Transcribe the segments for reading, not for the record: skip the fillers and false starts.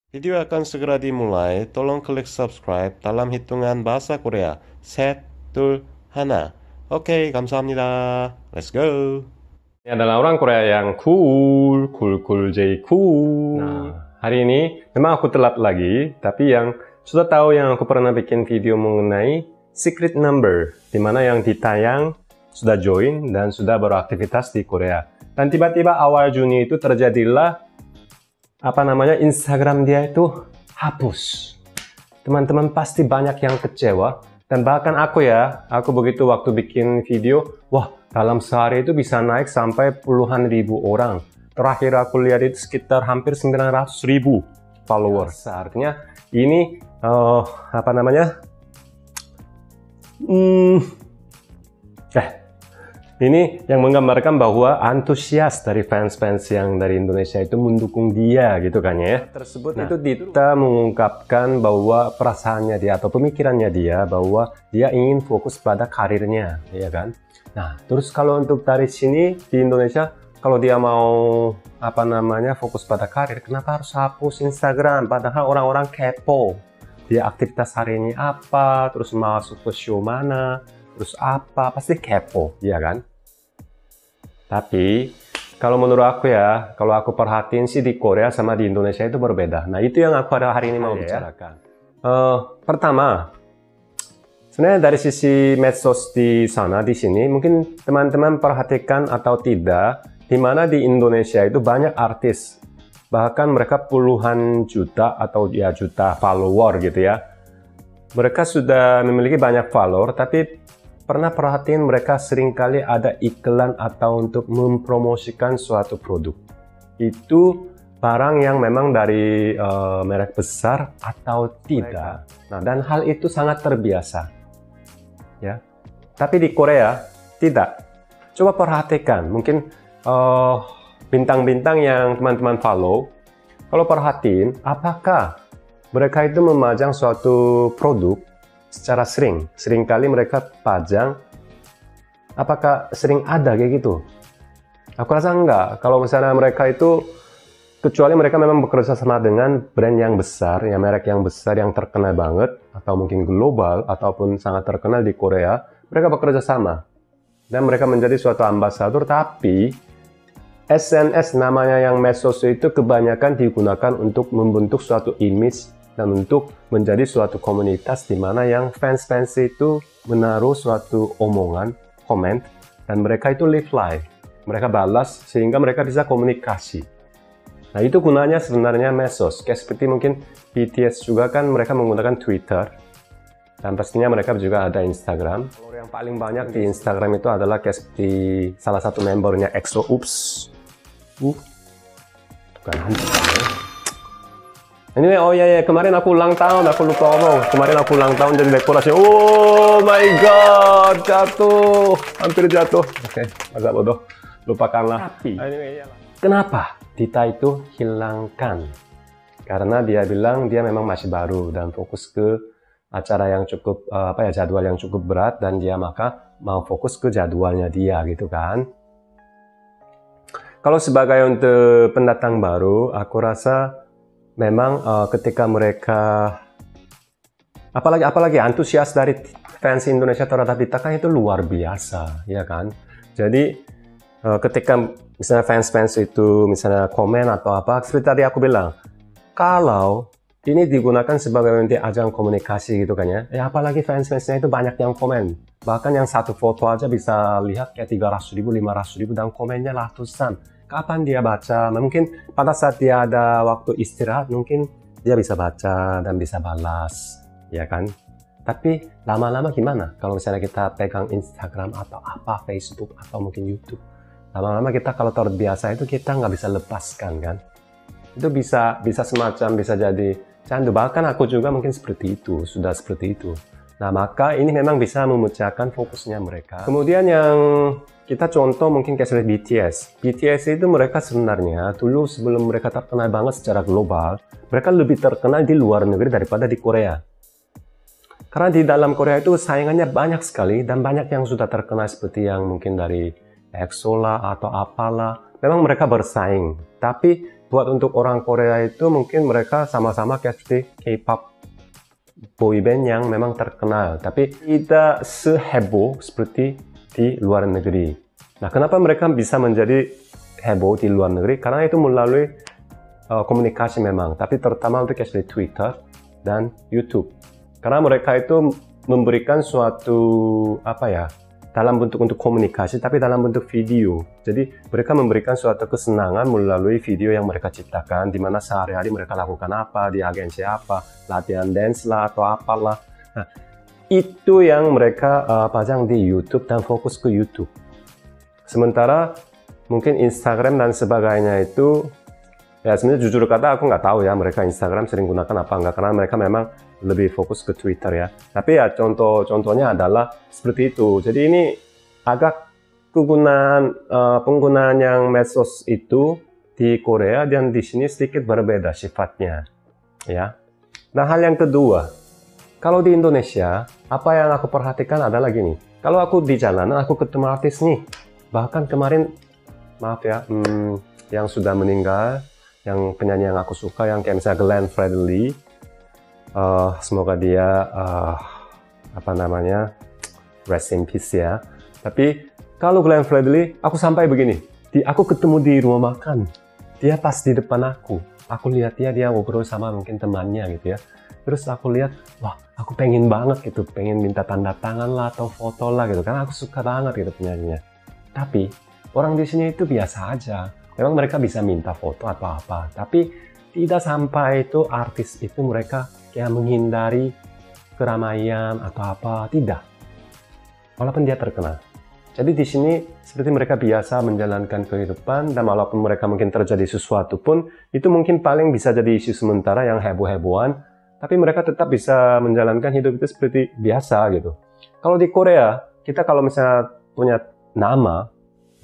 Video akan segera dimulai. Tolong klik subscribe dalam hitungan bahasa Korea. 셋, 둘, 하나. Oke, 감사합니다. Let's go. Ini adalah orang Korea yang cool, cool J cool. Nah, hari ini memang aku telat lagi, tapi yang sudah tahu yang aku pernah bikin video mengenai secret number, dimana yang ditayang sudah join dan sudah beraktivitas di Korea. Dan tiba-tiba awal Juni itu terjadilah Instagram dia itu hapus. Teman-teman pasti banyak yang kecewa, dan bahkan aku begitu waktu bikin video, wah, dalam sehari itu bisa naik sampai puluhan ribu orang. Terakhir aku lihat itu sekitar hampir 900.000 followers. Artinya ini ini yang menggambarkan bahwa antusias dari fans-fans yang dari Indonesia itu mendukung dia gitu kan ya. Tersebut itu Dita mengungkapkan bahwa perasaannya dia atau pemikirannya dia bahwa dia ingin fokus pada karirnya, ya kan. Nah, terus kalau untuk dari sini di Indonesia, kalau dia mau fokus pada karir, kenapa harus hapus Instagram? Padahal orang-orang kepo. Dia aktivitas hari ini apa, terus masuk ke show mana, terus apa, pasti kepo, ya kan? Tapi kalau menurut aku ya, kalau aku perhatiin sih di Korea sama di Indonesia itu berbeda. Nah, itu yang aku hari ini mau bicarakan. Pertama, sebenarnya dari sisi medsos di sana, di sini, mungkin teman-teman perhatikan atau tidak, di mana di Indonesia itu banyak artis, bahkan mereka puluhan juta atau ya juta follower gitu ya. Mereka sudah memiliki banyak follower, tapi pernah perhatiin mereka seringkali ada iklan atau untuk mempromosikan suatu produk. Itu barang yang memang dari merek besar atau tidak. Nah, dan hal itu sangat terbiasa. Ya, tapi di Korea tidak. Coba perhatikan, mungkin bintang-bintang yang teman-teman follow, kalau perhatiin, apakah mereka itu memajang suatu produk secara seringkali mereka pajang, apakah sering ada kayak gitu? Aku rasa enggak. Kalau misalnya mereka itu, kecuali mereka memang bekerja sama dengan brand yang besar, ya merek yang besar yang terkenal banget, atau mungkin global, ataupun sangat terkenal di Korea, mereka bekerja sama. Dan mereka menjadi suatu ambasador, tapi SNS namanya yang medsos itu kebanyakan digunakan untuk membentuk suatu image dan untuk menjadi suatu komunitas di mana yang fans-fans itu menaruh suatu omongan, komen, dan mereka itu live live. Mereka balas sehingga mereka bisa komunikasi. Nah, itu gunanya sebenarnya medsos. Kayak seperti mungkin BTS juga kan mereka menggunakan Twitter. Dan pastinya mereka juga ada Instagram. Kalau yang paling banyak di Instagram itu adalah kayak seperti salah satu membernya EXO. Bukan Anyway, oh ya, kemarin aku ulang tahun, aku lupa ngomong. Kemarin aku ulang tahun jadi dekorasi. Oh my god, jatuh. Hampir jatuh. Oke, agak bodoh. Lupakanlah. Tapi, anyway, kenapa Dita itu hilangkan? Karena dia bilang dia memang masih baru dan fokus ke acara yang cukup, jadwal yang cukup berat. Dan dia maka mau fokus ke jadwalnya dia gitu kan. Kalau sebagai untuk pendatang baru, aku rasa memang ketika mereka apalagi antusias dari fans Indonesia terhadap Dita kan itu luar biasa, ya kan. Jadi ketika misalnya fans itu misalnya komen atau apa, seperti tadi aku bilang, kalau ini digunakan sebagai ajang komunikasi gitu kan ya, apalagi fans-fansnya itu banyak yang komen, bahkan yang satu foto aja bisa lihat kayak 300.000, 500.000 dan komennya ratusan. Kapan dia baca? Mungkin pada saat dia ada waktu istirahat, mungkin dia bisa baca dan bisa balas, ya kan? Tapi lama-lama gimana? Kalau misalnya kita pegang Instagram atau apa, Facebook atau mungkin YouTube, lama-lama kita kalau terbiasa itu kita nggak bisa lepaskan kan? Itu bisa semacam bisa jadi candu. Bahkan aku juga mungkin seperti itu, sudah seperti itu. Nah, maka ini memang bisa memecahkan fokusnya mereka. Kemudian yang kita contoh mungkin kayak seperti BTS. BTS itu mereka sebenarnya dulu sebelum mereka terkenal banget secara global, mereka lebih terkenal di luar negeri daripada di Korea. Karena di dalam Korea itu saingannya banyak sekali dan banyak yang sudah terkenal seperti yang mungkin dari EXO lah atau apalah. Memang mereka bersaing. Tapi buat untuk orang Korea itu mungkin mereka sama-sama kayak seperti K-pop boyband yang memang terkenal, tapi tidak seheboh seperti di luar negeri. Nah, kenapa mereka bisa menjadi heboh di luar negeri? Karena itu melalui komunikasi memang, tapi terutama untuk kayak seperti Twitter dan YouTube. Karena mereka itu memberikan suatu dalam bentuk untuk komunikasi, tapi dalam bentuk video. Jadi mereka memberikan suatu kesenangan melalui video yang mereka ciptakan, di mana sehari-hari mereka lakukan apa, di agensi apa, latihan dance lah atau apalah. Nah, itu yang mereka pasang di YouTube dan fokus ke YouTube. Sementara mungkin Instagram dan sebagainya itu, ya sebenarnya jujur kata aku nggak tahu ya mereka Instagram sering gunakan apa enggak, karena mereka memang lebih fokus ke Twitter ya. Tapi ya contohnya adalah seperti itu. Jadi ini agak penggunaan yang medsos itu di Korea dan di sini sedikit berbeda sifatnya ya. Nah, hal yang kedua, kalau di Indonesia apa yang aku perhatikan adalah gini. Kalau aku di jalanan aku ketemu artis nih, bahkan kemarin maaf ya yang sudah meninggal, yang penyanyi yang aku suka, yang kayak misalnya Glenn Fredly, semoga dia rest in peace ya. Tapi kalau Glenn Fredly, aku sampai begini, aku ketemu di rumah makan, dia pas di depan aku lihat dia ngobrol sama mungkin temannya gitu ya. Terus aku lihat, wah aku pengen banget gitu, pengen minta tanda tangan lah atau foto lah gitu, karena aku suka banget gitu penyanyinya. Tapi orang di sini itu biasa aja. Memang mereka bisa minta foto atau apa, tapi tidak sampai itu artis itu mereka kayak menghindari keramaian atau apa, tidak. Walaupun dia terkenal. Jadi di sini seperti mereka biasa menjalankan kehidupan, dan walaupun mereka mungkin terjadi sesuatu pun, itu mungkin paling bisa jadi isu sementara yang heboh-hebohan, tapi mereka tetap bisa menjalankan hidup itu seperti biasa gitu. Kalau di Korea, kita kalau misalnya punya nama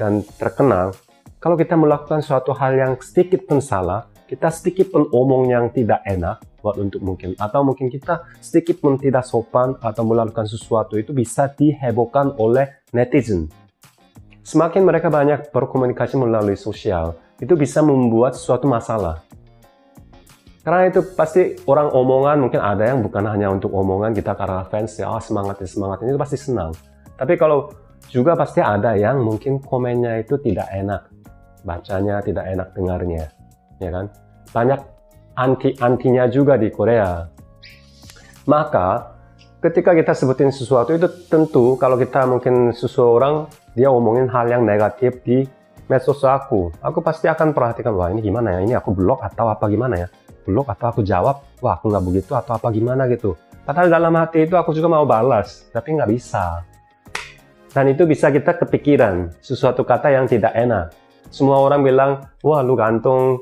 dan terkenal, kalau kita melakukan suatu hal yang sedikit pun salah, kita sedikit pun omong yang tidak enak buat untuk mungkin, atau mungkin kita sedikit pun tidak sopan atau melakukan sesuatu itu bisa dihebohkan oleh netizen. Semakin mereka banyak berkomunikasi melalui sosial, itu bisa membuat suatu masalah. Karena itu pasti orang omongan, mungkin ada yang bukan hanya untuk omongan kita karena fans ya, semangat ini itu pasti senang. Tapi kalau juga pasti ada yang mungkin komennya itu tidak enak, bacanya tidak enak dengarnya, ya kan? Banyak anti-antinya juga di Korea. Maka ketika kita sebutin sesuatu itu tentu kalau kita mungkin seseorang dia omongin hal yang negatif di medsos aku pasti akan perhatikan, wah ini gimana ya, ini aku blok atau apa gimana ya, blok atau aku jawab, wah aku nggak begitu atau apa gimana gitu. Padahal dalam hati itu aku juga mau balas, tapi nggak bisa. Dan itu bisa kita kepikiran sesuatu kata yang tidak enak. Semua orang bilang, wah lu ganteng,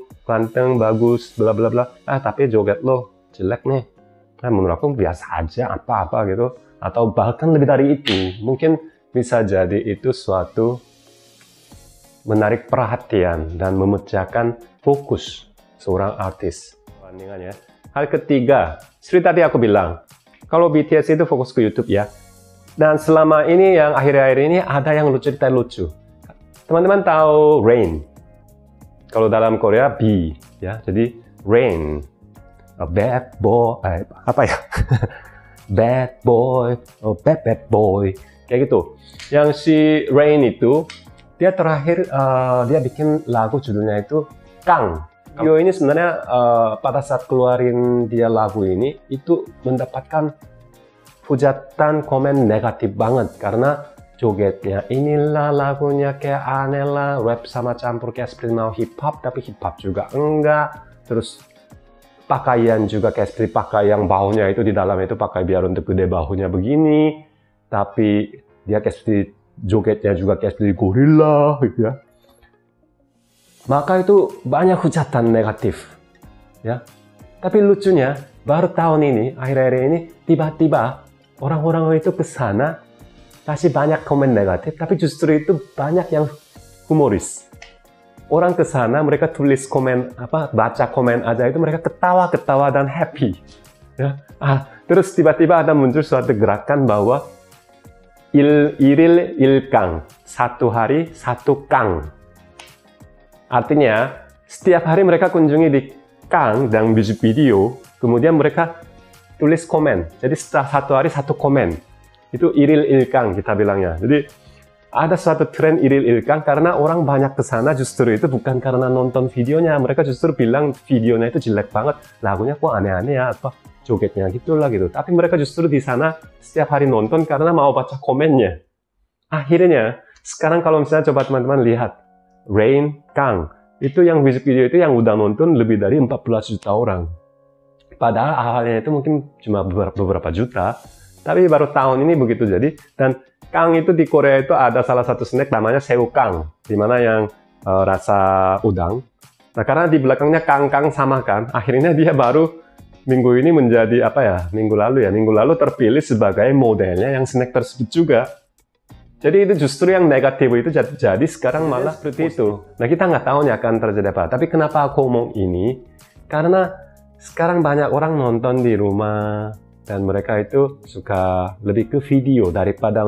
bagus, bla bla bla. Tapi joget lo jelek nih. Nah, menurut aku biasa aja, apa-apa gitu. Atau bahkan lebih dari itu, mungkin bisa jadi itu suatu menarik perhatian dan memecahkan fokus seorang artis. Bandingannya. Hal ketiga, seperti tadi aku bilang, kalau BTS itu fokus ke YouTube ya. Dan selama ini yang akhir-akhir ini ada yang cerita lucu. Teman-teman tahu Rain? Kalau dalam Korea B ya. Jadi Rain, a bad boy, apa ya? Bad boy, bad boy, kayak gitu. Yang si Rain itu dia terakhir dia bikin lagu judulnya itu Kang. Video ini sebenarnya pada saat keluarin dia lagu ini itu mendapatkan hujatan komen negatif banget karena jogetnya inilah, lagunya kayak aneh lah, rap sama campur kayak seperti mau hip hop tapi hip hop juga enggak, terus pakaian juga kayak seperti pakai yang bahunya itu di dalam itu pakai biar untuk gede bahunya begini, tapi dia kayak seperti jogetnya juga kayak seperti gorila gitu ya. Maka itu banyak hujatan negatif ya. Tapi lucunya baru tahun ini, akhir-akhir ini tiba-tiba orang-orang itu ke sana kasih banyak komen negatif, tapi justru itu banyak yang humoris. Orang ke sana mereka tulis komen baca komen aja itu mereka ketawa-ketawa dan happy. Ya. Terus tiba-tiba ada muncul suatu gerakan bahwa Iril Ilkang, satu hari satu kang. Artinya setiap hari mereka kunjungi di Kang dan music video, kemudian mereka tulis komen. Jadi setelah satu hari satu komen. Itu iril ilkang kita bilangnya. Jadi ada suatu tren iril ilkang karena orang banyak ke sana justru itu bukan karena nonton videonya. Mereka justru bilang videonya itu jelek banget. Lagunya kok aneh-aneh ya, apa jogetnya gitulah gitu. Tapi mereka justru di sana setiap hari nonton karena mau baca komennya. Akhirnya, sekarang kalau misalnya coba teman-teman lihat Rain Kang, itu yang music video itu yang udah nonton lebih dari 14 juta orang. Padahal awalnya itu mungkin cuma beberapa juta, tapi baru tahun ini begitu jadi. Dan Kang itu di Korea itu ada salah satu snack namanya Seu Kang, di mana yang rasa udang. Nah, karena di belakangnya Kang sama kan, akhirnya dia baru minggu ini menjadi minggu lalu terpilih sebagai modelnya yang snack tersebut juga. Jadi itu justru yang negatif itu jadi sekarang malah seperti itu. Nah, kita nggak tahu nih akan terjadi apa. Tapi kenapa aku ngomong ini? Karena sekarang banyak orang nonton di rumah dan mereka itu suka lebih ke video daripada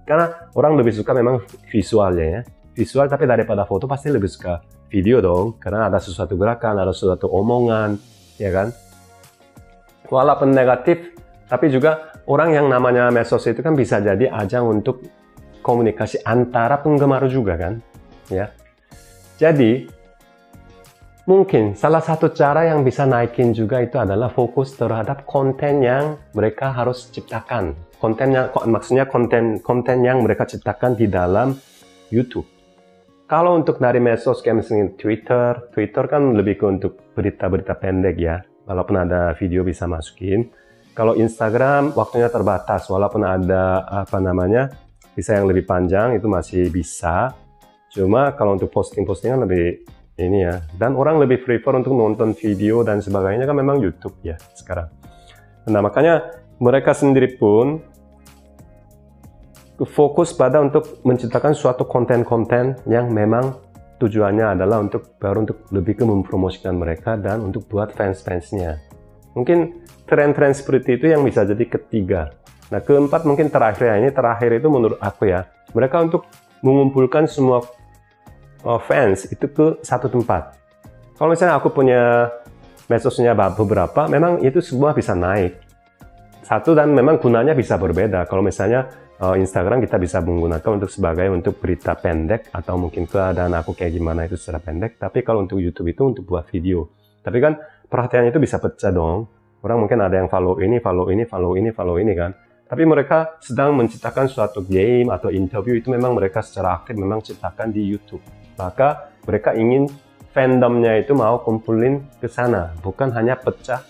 karena orang lebih suka memang visualnya ya. Visual, tapi daripada foto pasti lebih suka video dong. Karena ada sesuatu gerakan, ada sesuatu omongan, ya kan? Walaupun negatif, tapi juga orang yang namanya medsos itu kan bisa jadi ajang untuk komunikasi antara penggemar juga kan, ya. Jadi mungkin salah satu cara yang bisa naikin juga itu adalah fokus terhadap konten yang mereka harus ciptakan. Maksudnya konten yang mereka ciptakan di dalam YouTube. Kalau untuk dari medsos kayak misalnya Twitter kan lebih ke untuk berita-berita pendek ya. Walaupun ada video bisa masukin. Kalau Instagram waktunya terbatas, walaupun ada bisa yang lebih panjang itu masih bisa. Cuma kalau untuk postingan lebih ini ya. Dan orang lebih prefer untuk nonton video dan sebagainya kan memang YouTube ya sekarang. Nah, makanya mereka sendiri pun fokus pada untuk menciptakan suatu konten-konten yang memang tujuannya adalah untuk lebih ke mempromosikan mereka dan untuk buat fans-fansnya. Mungkin tren-tren seperti itu yang bisa jadi ketiga. Nah, keempat mungkin terakhir itu menurut aku ya, mereka untuk mengumpulkan semua fans itu ke satu tempat. Kalau misalnya aku punya medsosnya beberapa, memang itu semua bisa naik. Satu, dan memang gunanya bisa berbeda. Kalau misalnya Instagram kita bisa menggunakan untuk berita pendek atau mungkin keadaan aku kayak gimana itu secara pendek. Tapi kalau untuk YouTube itu untuk buat video. Tapi kan perhatiannya itu bisa pecah dong. Orang mungkin ada yang follow ini kan. Tapi mereka sedang menciptakan suatu game atau interview itu memang mereka secara aktif memang ciptakan di YouTube. Maka mereka ingin fandomnya itu mau kumpulin ke sana, bukan hanya pecah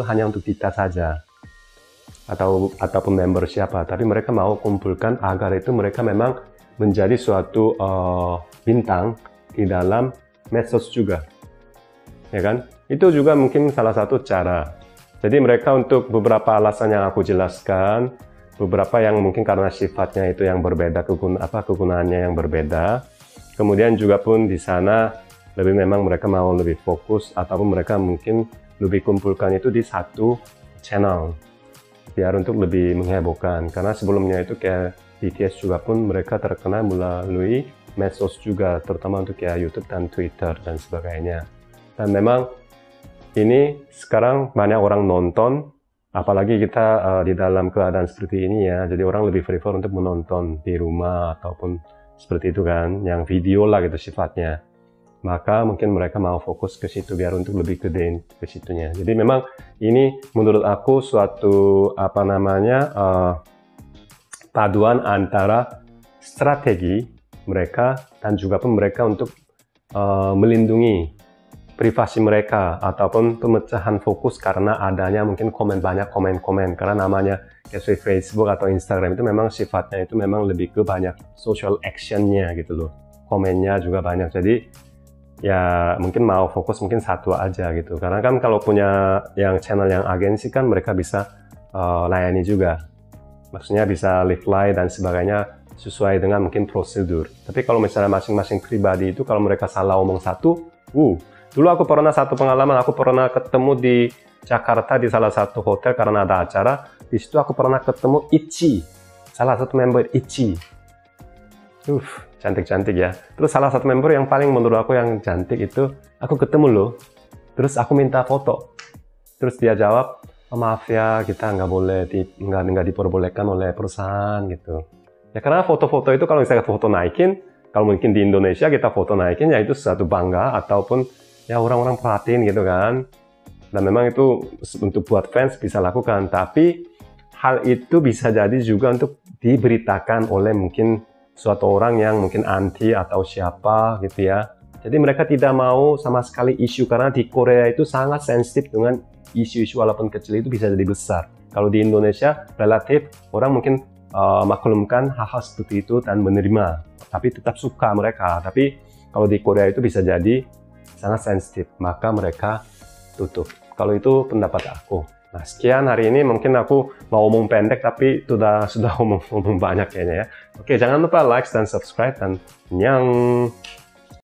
hanya untuk kita saja ataupun member siapa, tapi mereka mau kumpulkan agar itu mereka memang menjadi suatu bintang di dalam medsos juga, ya kan? Itu juga mungkin salah satu cara. Jadi mereka untuk beberapa alasan yang aku jelaskan, beberapa yang mungkin karena sifatnya itu yang berbeda, kegunaannya yang berbeda. Kemudian juga pun di sana memang mereka mau lebih fokus ataupun mereka mungkin lebih kumpulkan itu di satu channel biar untuk lebih menghebohkan. Karena sebelumnya itu kayak BTS juga pun mereka terkenal melalui medsos juga, terutama untuk kayak YouTube dan Twitter dan sebagainya. Dan memang ini sekarang banyak orang nonton, apalagi kita di dalam keadaan seperti ini ya, jadi orang lebih prefer untuk menonton di rumah ataupun seperti itu kan, yang video lah gitu sifatnya. Maka mungkin mereka mau fokus ke situ biar untuk lebih gedein ke situnya. Jadi memang ini menurut aku suatu paduan antara strategi mereka dan juga pun mereka untuk melindungi privasi mereka ataupun pemecahan fokus karena adanya mungkin banyak komen karena namanya kayak Facebook atau Instagram itu memang sifatnya itu memang lebih ke banyak social actionnya gitu loh, komennya juga banyak. Jadi ya mungkin mau fokus mungkin satu aja gitu, karena kan kalau punya yang channel yang agensi kan mereka bisa layani juga, maksudnya bisa reply dan sebagainya sesuai dengan mungkin prosedur. Tapi kalau misalnya masing-masing pribadi itu kalau mereka salah omong satu, dulu aku pernah satu pengalaman, aku pernah ketemu di Jakarta di salah satu hotel karena ada acara. Di situ aku pernah ketemu Itchy, salah satu member Itchy. Cantik-cantik ya. Terus salah satu member yang paling menurut aku yang cantik itu aku ketemu loh, terus aku minta foto, terus dia jawab, oh, maaf ya, kita nggak diperbolehkan oleh perusahaan gitu. Ya karena foto-foto itu kalau misalnya foto naikin, kalau mungkin di Indonesia kita foto naikin ya itu sesuatu bangga ataupun ya orang-orang perhatiin gitu kan. Dan memang itu untuk buat fans bisa lakukan, tapi hal itu bisa jadi juga untuk diberitakan oleh mungkin suatu orang yang mungkin anti atau siapa gitu ya. Jadi mereka tidak mau sama sekali isu, karena di Korea itu sangat sensitif dengan isu-isu walaupun kecil itu bisa jadi besar. Kalau di Indonesia relatif orang mungkin maklumkan hal-hal seperti itu dan menerima, tapi tetap suka mereka. Tapi kalau di Korea itu bisa jadi sangat sensitif, maka mereka tutup. Kalau itu pendapat aku. Nah, sekian hari ini, mungkin aku mau ngomong pendek tapi sudah ngomong banyak kayaknya ya. Oke, jangan lupa like dan subscribe dan annyeong.